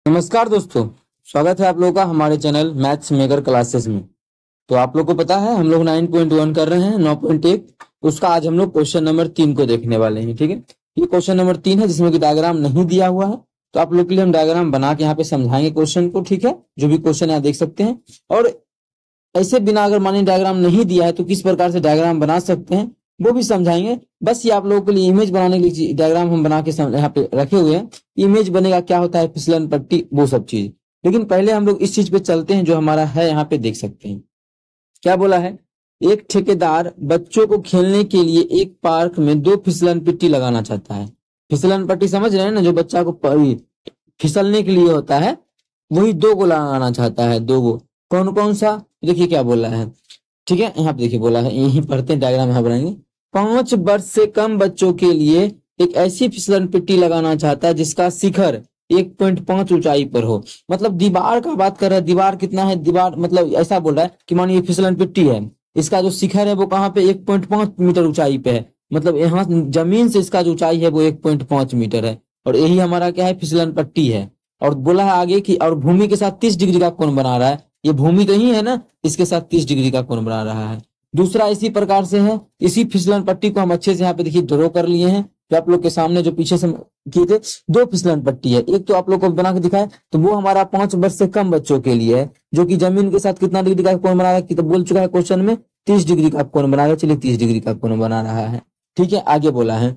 नमस्कार दोस्तों, स्वागत है आप लोगों का हमारे चैनल मैथ्स मेकर क्लासेस में। तो आप लोगों को पता है हम लोग 9.1 कर रहे हैं 9.1। उसका आज हम लोग क्वेश्चन नंबर 3 को देखने वाले हैं। ठीक है, ये क्वेश्चन नंबर 3 है जिसमें कि डायग्राम नहीं दिया हुआ है, तो आप लोग के लिए हम डायग्राम बना के यहाँ पे समझाएंगे क्वेश्चन को। ठीक है, जो भी क्वेश्चन यहाँ देख सकते हैं, और ऐसे बिना अगर मानिए डायग्राम नहीं दिया है तो किस प्रकार से डायग्राम बना सकते हैं वो भी समझाएंगे। बस ये आप लोगों के लिए इमेज बनाने के लिए डायग्राम हम बना के यहाँ पे रखे हुए हैं। इमेज बनेगा, क्या होता है, फिसलन पट्टी, वो सब चीज। लेकिन पहले हम लोग इस चीज पे चलते हैं जो हमारा है, यहाँ पे देख सकते हैं क्या बोला है। एक ठेकेदार बच्चों को खेलने के लिए एक पार्क में 2 फिसलन पट्टी लगाना चाहता है। फिसलन पट्टी समझ रहे हैं ना, जो बच्चा को फिसलने के लिए होता है, वही 2 को लगाना चाहता है। 2 को कौन कौन सा, देखिए क्या बोला है। ठीक है, यहाँ पे देखिए बोला है, यही पढ़ते हैं, डायग्राम यहाँ बनाएंगे। 5 वर्ष से कम बच्चों के लिए एक ऐसी फिसलन पट्टी लगाना चाहता है जिसका शिखर 1.5 ऊंचाई पर हो। मतलब दीवार का बात कर रहा है। दीवार कितना है, दीवार मतलब ऐसा बोल रहा है कि मानिए फिसलन पट्टी है, इसका जो शिखर है वो कहाँ पे 1.5 मीटर ऊंचाई पे है। मतलब यहाँ जमीन से इसका जो ऊंचाई है वो 1.5 मीटर है, और यही हमारा क्या है, फिसलन पट्टी है। और बोला है आगे की, और भूमि के साथ 30 डिग्री का कोण बना रहा है। ये भूमि तो ही है ना, इसके साथ 30 डिग्री का कोण बना रहा है। दूसरा इसी प्रकार से है, इसी फिसलन पट्टी को हम अच्छे से यहाँ पे देखिए ड्रॉ कर लिए हैं, जो आप लोग के सामने जो पीछे से किए थे। 2 फिसलन पट्टी है, एक तो आप लोग को बना के दिखाया, तो वो हमारा 5 वर्ष से कम बच्चों के लिए है, जो कि जमीन के साथ कितना डिग्री का कोण बना रहा है, तो बोल चुका है क्वेश्चन में 30 डिग्री का कोण बना रहा है। चलिए 30 डिग्री का कोण बना रहा है। ठीक है, आगे बोला है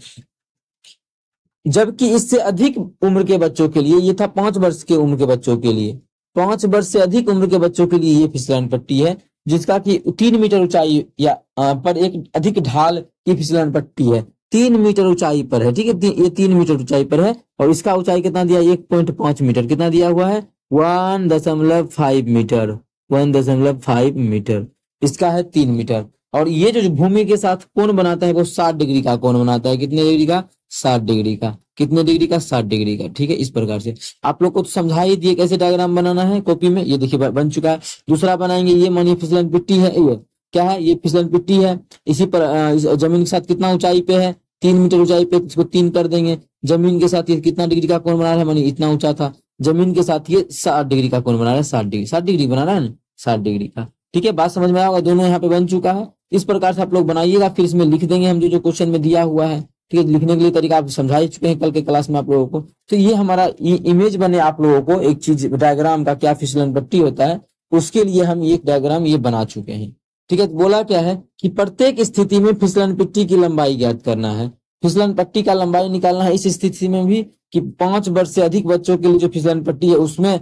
जबकि इससे अधिक उम्र के बच्चों के लिए, ये था 5 वर्ष के उम्र के बच्चों के लिए, 5 वर्ष से अधिक उम्र के बच्चों के लिए ये फिसलन पट्टी है, जिसका कि 3 मीटर ऊंचाई या पर एक अधिक ढाल की फिसलन पट्टी है। 3 मीटर ऊंचाई पर है। ठीक है, ये 3 मीटर ऊंचाई पर है, और इसका ऊंचाई कितना दिया, 1.5 मीटर। कितना दिया हुआ है, 1.5 मीटर। 1.5 मीटर, इसका है 3 मीटर। और ये जो भूमि के साथ कोण बनाता है वो 60 डिग्री का कोण बनाता है। कितने डिग्री का, 60 डिग्री का। कितने डिग्री का, 60 डिग्री का। ठीक है, इस प्रकार से आप लोग को तो समझा ही दिए कैसे डायग्राम बनाना है कॉपी में। ये देखिए बन चुका है। दूसरा बनाएंगे, ये मानिए फिसलन पट्टी है, ये क्या है, ये फिसलन पट्टी है। इसी पर जमीन के साथ कितना ऊंचाई पे है, 3 मीटर ऊंचाई पे, इसको 3 कर देंगे। जमीन के साथ ये कितना डिग्री का कोण बना रहा है, मानिए इतना ऊंचा था, जमीन के साथ ये 60 डिग्री का कोण बना रहा है। 60 डिग्री, 60 डिग्री बना रहा है ना, 60 डिग्री का। ठीक है, बात समझ में आया होगा। दोनों यहाँ पे बन चुका है। इस प्रकार से आप लोग बनाइएगा, फिर इसमें लिख देंगे हम जो क्वेश्चन में दिया हुआ है। ठीक है, लिखने के लिए तरीका आप समझा ही चुके हैं कल के क्लास में आप लोगों को। तो ये हमारा इमेज बने आप लोगों को एक चीज, डायग्राम का क्या फिसलन पट्टी होता है, उसके लिए हम एक डायग्राम ये बना चुके हैं। ठीक है, तो बोला क्या है कि प्रत्येक स्थिति में फिसलन पट्टी की लंबाई ज्ञात करना है। फिसलन पट्टी का लंबाई निकालना है इस स्थिति में भी, कि 5 वर्ष से अधिक बच्चों के लिए जो फिसलन पट्टी है उसमें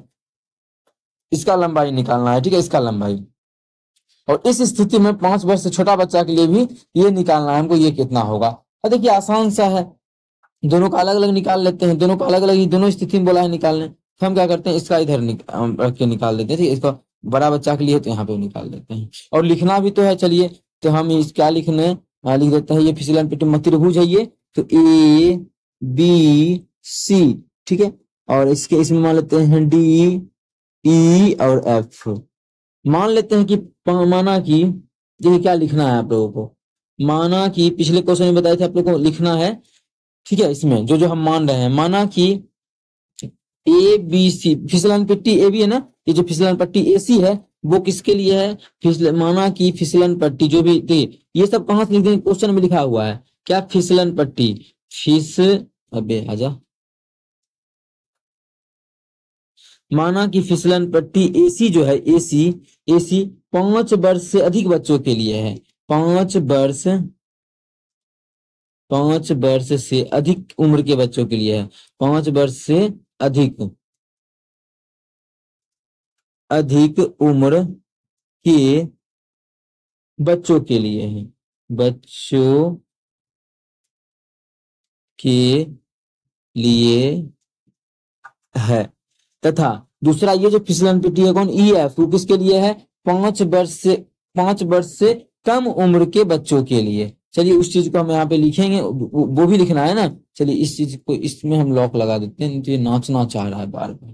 इसका लंबाई निकालना है। ठीक है, इसका लंबाई। और इस स्थिति में 5 वर्ष से छोटा बच्चा के लिए भी ये निकालना है हमको, ये कितना होगा। और देखिए आसान सा है, दोनों का अलग अलग निकाल लेते हैं। दोनों का अलग अलग ही दोनों स्थिति में बोला है निकालने, तो हम क्या करते हैं, इसका इधर रख के निकाल देते हैं। ठीक है, इसको बड़ा बच्चा के लिए तो यहाँ पे निकाल देते हैं। और लिखना भी तो है, चलिए तो हम इस क्या लिखने लिख देते हैं, ये फिसलन पट्टी मध्य त्रिभुज है ये, तो ABC। ठीक है, और इसके इसमें मान लेते हैं DE और F। मान लेते हैं कि माना कि, देखिए क्या लिखना है आप लोगों को, माना कि पिछले क्वेश्चन में बताए थे आप लोगों को लिखना है। ठीक है, इसमें जो जो हम मान रहे हैं, माना कि ABC, फिसलन पट्टी AB है ना, ये जो फिसलन पट्टी AC है वो किसके लिए है, माना कि फिसलन पट्टी जो भी थी, ये सब कहां से लिख देंगे, क्वेश्चन में लिखा हुआ है क्या, फिसलन पट्टी, अबे आजा, माना कि फिसलन पट्टी AC जो है, AC 5 वर्ष से अधिक बच्चों के लिए है। 5 वर्ष से अधिक उम्र के बच्चों के लिए है। 5 वर्ष से अधिक उम्र के बच्चों के लिए है, बच्चों के लिए है। तथा दूसरा ये जो फिसलन पट्टी है कौन, EF, वो किसके लिए है, 5 वर्ष से कम उम्र के बच्चों के लिए। चलिए उस चीज को हम यहाँ पे लिखेंगे, वो भी लिखना है ना। चलिए इस चीज को इसमें हम लॉक लगा देते हैं, तो ये नाचना चाह रहा है बार बार।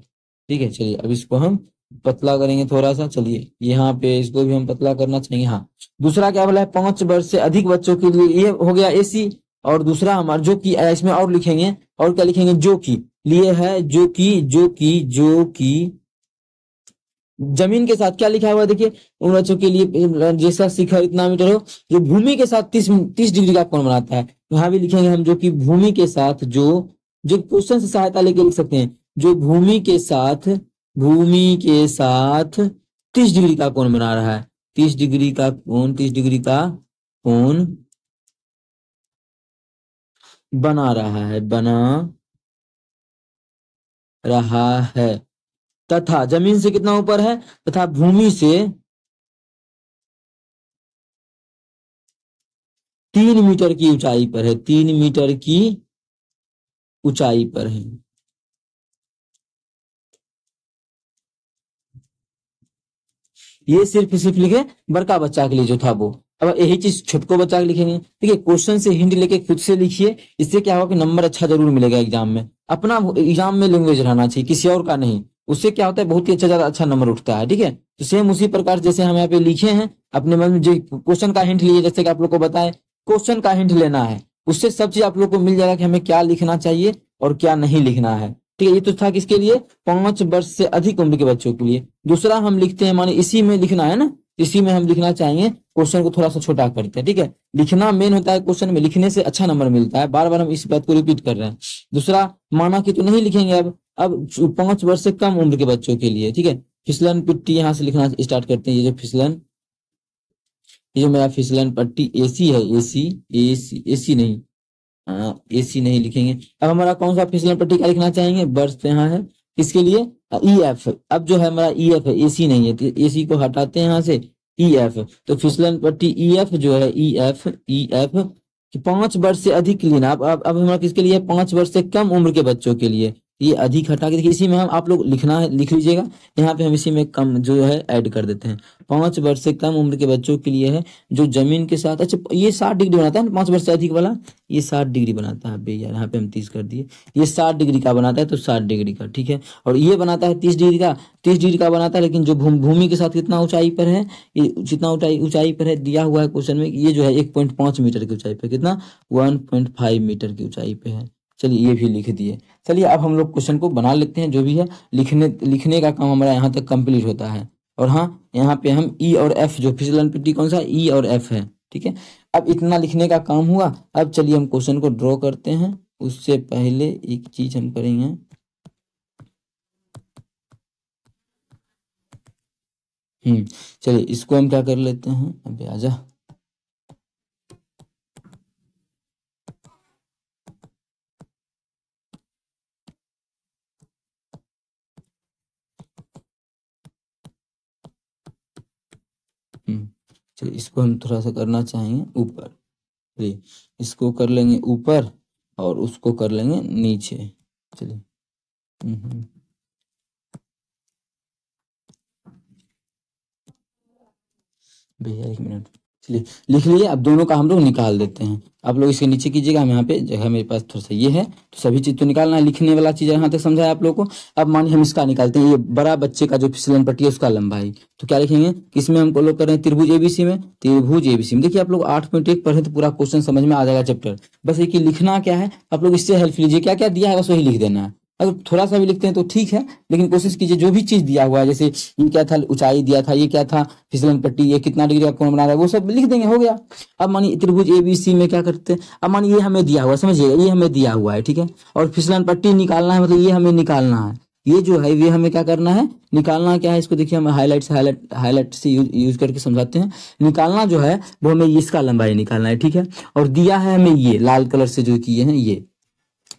ठीक है, चलिए अब इसको हम पतला करेंगे थोड़ा सा। चलिए यहाँ पे इसको भी हम पतला करना चाहिए। हाँ, दूसरा क्या बोला है, 5 वर्ष से अधिक बच्चों के लिए, ये हो गया AC। और दूसरा हमारा जो कि, इसमें और लिखेंगे, और क्या लिखेंगे, जो कि लिए है, जो कि जमीन के साथ क्या लिखा हुआ है देखिए उन बच्चों के लिए, जैसा शिखर इतना मीटर हो, जो भूमि के साथ 30 डिग्री का कोण बनाता है। यहाँ भी लिखेंगे हम, जो कि भूमि के साथ, जो क्वेश्चन से सहायता लेके लिख सकते हैं, जो भूमि के साथ 30 डिग्री का कोण बना रहा है। 30 डिग्री का कोण बना रहा है तथा जमीन से कितना ऊपर है, तथा भूमि से 3 मीटर की ऊंचाई पर है। 3 मीटर की ऊंचाई पर है। ये सिर्फ लिखे बड़का बच्चा के लिए जो था वो। अब यही चीज छोटको बच्चा के लिखेंगे। देखिए क्वेश्चन से हिंट लेके खुद से लिखिए, इससे क्या होगा कि नंबर अच्छा जरूर मिलेगा एग्जाम में। अपना एग्जाम में लैंग्वेज रहना चाहिए, किसी और का नहीं। उससे क्या होता है, बहुत ही अच्छा, ज्यादा अच्छा नंबर उठता है। ठीक है, तो सेम उसी प्रकार जैसे हम यहाँ पे लिखे हैं, अपने मन में जो क्वेश्चन का हिंट लिए, जैसे कि आप लोग को बताए क्वेश्चन का हिंट लेना है, उससे सब चीज आप लोग को मिल जाएगा कि हमें क्या लिखना चाहिए और क्या नहीं लिखना है। ठीक है, ये तो था किसके लिए, 5 वर्ष से अधिक उम्र के बच्चों के लिए। दूसरा हम लिखते हैं, माने इसी में लिखना है ना, इसी में हम लिखना चाहेंगे, क्वेश्चन को थोड़ा सा छोटा करते हैं। ठीक है, लिखना मेन होता है क्वेश्चन में, लिखने से अच्छा नंबर मिलता है। बार बार हम इस बात को रिपीट कर रहे हैं। दूसरा, माना कि तो नहीं लिखेंगे अब 5 वर्ष से कम उम्र के बच्चों के लिए। ठीक है, फिसलन पट्टी यहाँ से लिखना स्टार्ट करते हैं। ये जो मेरा फिसलन पट्टी एसी है, एसी नहीं, एसी नहीं लिखेंगे। अब हमारा कौन सा फिसलन पट्टी का लिखना चाहेंगे, वर्ष पे यहाँ है, इसके लिए ई एफ। अब जो है हमारा ई एफ है, एसी नहीं है, तो एसी को हटाते हैं यहाँ से, ई एफ। तो फिसलन पट्टी ई एफ जो है, ई एफ कि 5 वर्ष से अधिक के लिए ना। अब हमारा किसके लिए, 5 वर्ष से कम उम्र के बच्चों के लिए। ये अधिक हटा के देखिए, इसी में हम आप लोग लिखना है, लिख लीजिएगा। यहाँ पे हम इसी में कम जो है ऐड कर देते हैं। 5 वर्ष से कम उम्र के बच्चों के लिए है, जो जमीन के साथ, अच्छा ये 60 डिग्री बनाता है ना, 5 वर्ष से अधिक वाला, ये 60 डिग्री बनाता है। यार यहाँ पे हम 30 कर दिए, ये 60 डिग्री का बनाता है, तो 60 डिग्री का। ठीक है, और ये बनाता है 30 डिग्री का, 30 डिग्री का बनाता है। लेकिन जो भूमि के साथ कितना ऊंचाई पर है, ये जितना ऊंचाई पर है दिया हुआ है क्वेश्चन में, ये जो है 1.5 मीटर की ऊंचाई पर, कितना 1.5 मीटर की ऊंचाई पे है। चलिए ये भी लिख दिए। चलिए अब हम लोग क्वेश्चन को बना लेते हैं। जो भी है लिखने का काम हमारा यहाँ तक कंप्लीट होता है। और हाँ, यहाँ पे हम ई और एफ, जो फिसलन पट्टी कौन सा, ई और एफ है। ठीक है, अब इतना लिखने का काम हुआ। अब चलिए हम क्वेश्चन को ड्रॉ करते हैं। उससे पहले एक चीज हम करेंगे, चलिए इसको हम क्या कर लेते हैं, अबे आजा, चलिए इसको हम थोड़ा सा करना चाहेंगे ऊपर। चलिए इसको कर लेंगे ऊपर और उसको कर लेंगे नीचे। चलिए भैया 1 मिनट, चलिए लिख लिए। अब दोनों का हम लोग निकाल देते हैं। आप लोग इसके नीचे कीजिएगा, हम यहाँ पे जगह मेरे पास थोड़ा सा ये है, तो सभी चीज तो निकालना है। लिखने वाला चीज यहाँ तक समझा है आप लोगों को। अब मानिए हम इसका निकालते हैं, ये बड़ा बच्चे का जो फिसलन पट्टी है उसका लंबाई, तो क्या लिखेंगे, किसमें हमको लोग कर रहे हैं, त्रिभुज एबीसी में। त्रिभुज एबीसी में देखिए आप लोग 8.1 पढ़े तो पूरा क्वेश्चन समझ में आ जाएगा चैप्टर। बस एक लिखना क्या है, आप लोग इससे हेल्प लीजिए, क्या क्या दिया है बस वही लिख देना है। अगर थोड़ा सा भी लिखते हैं तो ठीक है, लेकिन कोशिश कीजिए जो भी चीज दिया हुआ है, जैसे ये क्या था, ऊंचाई दिया था, ये क्या था, फिसलन पट्टी, ये कितना डिग्री का कोण बना रहा है, वो सब लिख देंगे, हो गया। अब मानिए त्रिभुज एबीसी में क्या करते हैं, अब मानिए ये हमें दिया हुआ है, समझिएगा ये हमें दिया हुआ है, ठीक है, और फिसलन पट्टी निकालना है, मतलब ये हमें निकालना है। ये जो है ये हमें क्या करना है, निकालना क्या है, इसको देखिए हम हाईलाइट से यूज करके समझाते हैं। निकालना जो है वो हमें इसका लंबाई निकालना है, ठीक है, और दिया है हमें ये लाल कलर से जो किए हैं ये।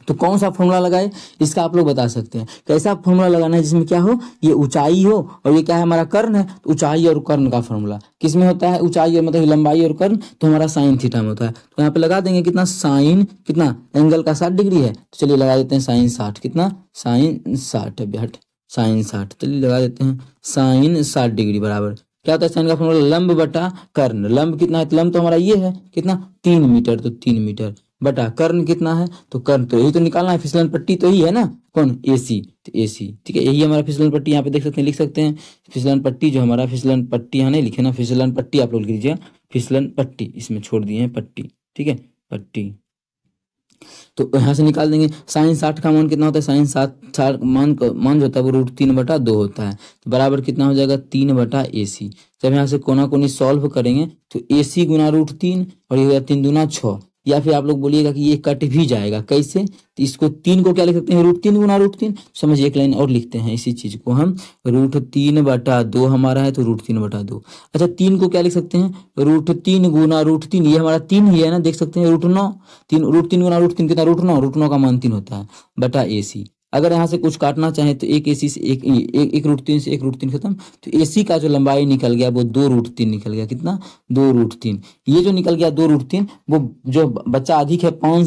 तो कौन सा फॉर्मूला लगाए, इसका आप लोग बता सकते हैं। कैसा फॉर्मूला लगाना है जिसमें क्या हो, ये ऊंचाई हो और ये क्या है हमारा कर्ण है, तो ऊंचाई और कर्ण का फॉर्मूला किस में होता है, ऊंचाई और मतलब लंबाई और कर्ण, तो हमारा साइन थीटा में होता है। तो यहाँ पे लगा देंगे कितना, साइन कितना, एंगल का 60 डिग्री है, तो चलिए लगा देते हैं साइन 60, कितना साइन 60, हट साइन 60, चलिए लगा देते हैं साइन 60 डिग्री बराबर क्या होता है, साइन का फॉर्मूला लंब बटा कर्ण। लंब कितना है, तो लंब तो हमारा ये है कितना 3 मीटर, तो 3 मीटर बटा कर्ण कितना है, तो कर्ण तो यही तो निकालना है, फिसलन पट्टी तो ही है ना, कौन एसी, तो एसी, ठीक है, यही हमारा फिसलन पट्टी। यहाँ पे देख सकते हैं, लिख सकते हैं फिसलन पट्टी, जो हमारा फिसलन पट्टी यहाँ नहीं लिखे ना, फिसलन पट्टी आप लोग लिख लीजिए, फिसलन पट्टी इसमें छोड़ दिए हैं पट्टी, ठीक है, पट्टी तो यहाँ से निकाल देंगे। साइन 60 का मान कितना होता है, साइन 60 मान जो होता है वो √3/2 होता है। तो बराबर कितना हो जाएगा, 3/AC। जब यहाँ से कोना कोनी सॉल्व करेंगे तो AC गुना √3 और ये हो गया 3 दूना 6। या फिर आप लोग बोलिएगा कि ये कट भी जाएगा, कैसे, तो इसको 3 को क्या लिख सकते हैं, √3 गुना √3। समझिए एक लाइन और लिखते हैं इसी चीज को हम, √3/2 हमारा है तो √3/2। अच्छा 3 को क्या लिख सकते हैं, √3 गुना √3, ये हमारा 3 ही है ना, देख सकते हैं √9। √3 गुना √3 कितना, √9 का मान 3 होता है बटा AC। अगर यहाँ से कुछ काटना चाहे तो एक AC से एक √3 से एक √3 खत्म, तो AC का जो लंबाई निकल गया वो 2√3 निकल गया। कितना, 2√3। ये जो निकल गया 2√3, वो जो बच्चा अधिक है 5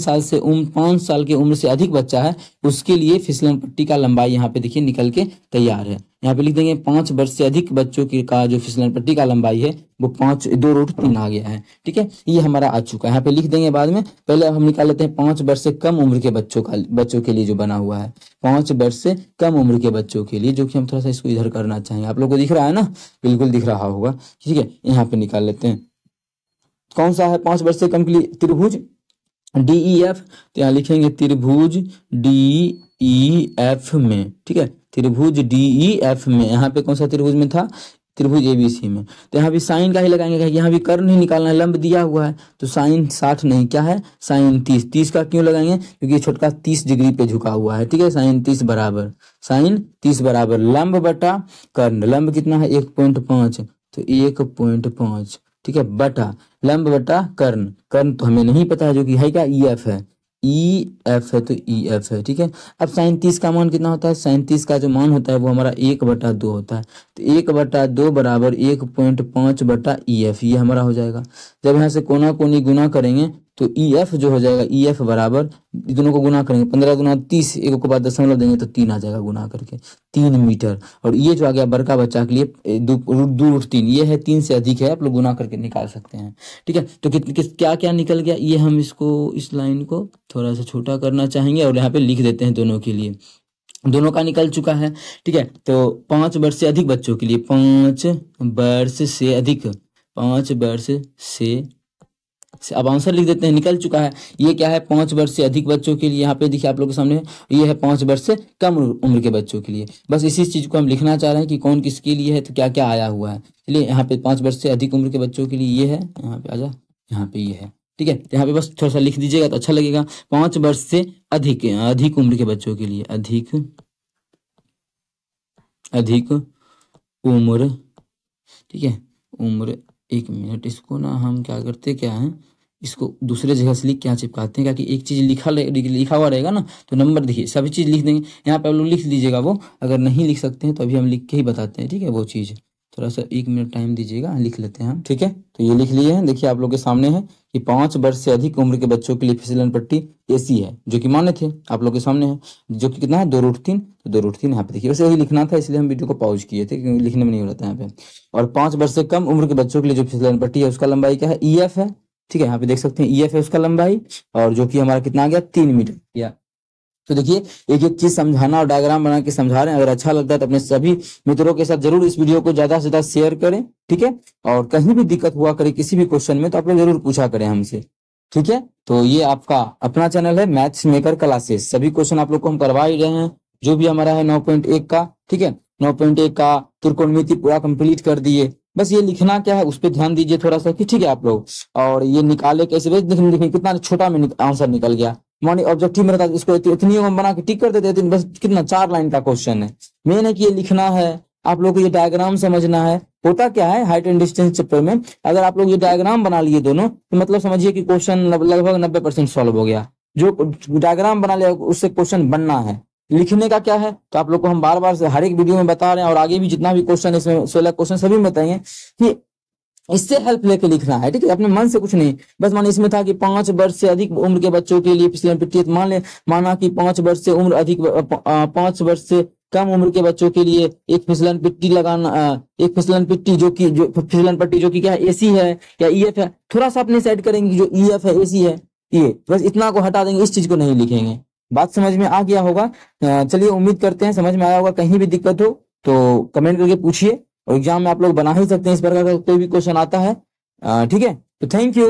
साल की उम्र से अधिक बच्चा है, उसके लिए फिसलन पट्टी का लंबाई यहाँ पे देखिए निकल के तैयार है। यहाँ पे लिख देंगे 5 वर्ष से अधिक बच्चों की का जो फिसलन पट्टी का लंबाई है वो 2√3 आ गया है। ठीक है, ये हमारा आ चुका है। यहाँ पे लिख देंगे बाद में, पहले हम निकाल लेते हैं 5 वर्ष से कम उम्र के बच्चों के लिए जो बना हुआ है, 5 वर्ष से कम उम्र के बच्चों के लिए, जो कि हम थोड़ा सा इसको इधर करना चाहेंगे। आप लोग को दिख रहा है ना, बिल्कुल दिख रहा होगा। ठीक है, यहाँ पे निकाल लेते हैं कौन सा है 5 वर्ष से कम के लिए, त्रिभुज DEF। तो यहाँ लिखेंगे त्रिभुज DEF में। ठीक है, त्रिभुज DEF में, यहाँ पे कौन सा त्रिभुज में था, त्रिभुज ABC में। तो यहाँ भी साइन का ही लगाएंगे, यहाँ भी कर्ण ही निकालना है, लंब दिया हुआ है तो साइन 60 नहीं, क्या है, साइन 30। 30 का क्यों लगाएंगे, क्योंकि छोटका 30 डिग्री पे झुका हुआ है। ठीक है, साइन 30 बराबर लंब बटा कर्ण। लंब कितना है, 1.5, तो 1.5। ठीक है, बटा लंब बटा कर्ण। कर्ण तो हमें नहीं पता है, जो कि है क्या, EF है, EF है तो EF है। ठीक है, अब साइन 30 का मान कितना होता है, साइन 30 का जो मान होता है वो हमारा 1/2 होता है। तो 1/2 बराबर 1.5/EF, ये हमारा हो जाएगा। जब यहाँ से कोना कोनी गुना करेंगे तो EF जो हो जाएगा, EF बराबर, दोनों को गुना करेंगे, 15 गुना 30, एक को बाद दशमलव देंगे तो 3 आ जाएगा गुना करके, 3 मीटर। और ये जो आ गया बड़का बच्चा के लिए 2√3, ये है 3 से अधिक है, आप लोग गुना करके निकाल सकते हैं। ठीक है, तो क्या क्या निकल गया, ये हम इसको, इस लाइन को थोड़ा सा छोटा करना चाहेंगे और यहाँ पे लिख देते हैं दोनों के लिए, दोनों का निकल चुका है। ठीक है, तो 5 वर्ष से अधिक बच्चों के लिए, 5 वर्ष से अधिक, 5 वर्ष से अब आंसर लिख देते हैं, निकल चुका है। ये क्या है, 5 वर्ष से अधिक बच्चों के लिए, यहाँ पे देखिए आप लोगों के सामने, ये है 5 वर्ष से कम उम्र के बच्चों के लिए। बस इसी चीज को हम लिखना चाह रहे हैं कि कौन किसके लिए है, तो क्या क्या आया हुआ है। चलिए यहाँ पे 5 वर्ष से अधिक उम्र के बच्चों के लिए ये है, यहाँ पे आजा, यहाँ पे ये है। ठीक है, यहाँ पे बस थोड़ा सा लिख दीजिएगा तो अच्छा लगेगा। 5 वर्ष से अधिक उम्र के बच्चों के लिए, अधिक उम्र। ठीक है, उम्र, 1 मिनट, इसको ना हम क्या करते, क्या है, इसको दूसरे जगह से लिख के यहाँ चिपकाते हैं, क्योंकि एक चीज लिखा हुआ रहेगा ना, तो नंबर देखिए सभी चीज लिख देंगे। यहाँ पे आप लोग लिख लीजिएगा वो, अगर नहीं लिख सकते हैं तो अभी हम लिख के ही बताते हैं। ठीक है, वो चीज थोड़ा सा 1 मिनट टाइम दीजिएगा, लिख लेते हैं हम। ठीक है, तो ये लिख लिए हैं, देखिए आप लोग के सामने है कि 5 वर्ष से अधिक उम्र के बच्चों के लिए फिसलन पट्टी AC है, जो कि माने थे, आप लोग के सामने है, जो कि कितना है, 2√3। तो 2√3 यहाँ पे देखिए, वैसे वही लिखना था, इसलिए हम वीडियो को पॉज किए थे, क्योंकि लिखने में नहीं हो रहा था यहाँ पे। और 5 वर्ष से कम उम्र के बच्चों के लिए जो फिसलन पट्टी है उसका लंबाई क्या है, EF है। ठीक है, यहाँ पे देख सकते हैं EF है उसका लंबाई, और जो कि हमारा कितना आ गया, 3 मीटर या। तो देखिए एक एक चीज समझाना और डायग्राम बना के समझा रहे हैं। अगर अच्छा लगता है तो अपने सभी मित्रों के साथ जरूर इस वीडियो को ज्यादा से ज्यादा शेयर करें। ठीक है, और कहीं भी दिक्कत हुआ करे किसी भी क्वेश्चन में तो आप लोग जरूर पूछा करें हमसे। ठीक है, तो ये आपका अपना चैनल है मैथ्स मेकर क्लासेस, सभी क्वेश्चन आप लोग को हम करवा ही रहे हैं, जो भी हमारा है 9.1 का। ठीक है, 9.1 का त्रिकोणमिति पूरा कंप्लीट कर दिए। बस ये लिखना क्या है उस पर ध्यान दीजिए थोड़ा सा कि ठीक है आप लोग। और ये निकाले कैसे, देखिए कितना छोटा में आंसर निकल गया। मानी ऑब्जेक्टिव में रहता है, इसको इतनी बना के टिक कर देते, बस कितना 4 लाइन का क्वेश्चन है। मेन है कि ये लिखना है, आप लोग को ये डायग्राम समझना है। होता क्या है हाइट एंड डिस्टेंस चैप्टर में, अगर आप लोग ये डायग्राम बना लिए दोनों, तो मतलब समझिए कि क्वेश्चन लगभग 90% सॉल्व हो गया। जो डायग्राम बना लिया उससे क्वेश्चन बनना है। लिखने का क्या है, तो आप लोग को हम बार बार से हर एक वीडियो में बता रहे हैं, और आगे भी जितना भी क्वेश्चन इसमें 16 क्वेश्चन सभी में बताएंगे कि इससे हेल्प लेके लिखना है। ठीक है, अपने मन से कुछ नहीं, बस मान इसमें था कि 5 वर्ष से अधिक उम्र के बच्चों के लिए फिसलन पट्टी, माना कि 5 वर्ष से उम्र अधिक 5 वर्ष से कम उम्र के बच्चों के लिए एक फिसलन पट्टी लगाना, एक फिसलन पट्टी जो फिसलन पट्टी जो कि क्या है, AC है या EF है। थोड़ा सा अपने सेट करेंगे जो EF है AC है, ये बस इतना को हटा देंगे, इस चीज को नहीं लिखेंगे। बात समझ में आ गया होगा। चलिए उम्मीद करते हैं समझ में आया होगा। कहीं भी दिक्कत हो तो कमेंट करके पूछिए, और एग्जाम में आप लोग बना ही सकते हैं इस प्रकार का कोई भी क्वेश्चन आता है। ठीक है, तो थैंक यू।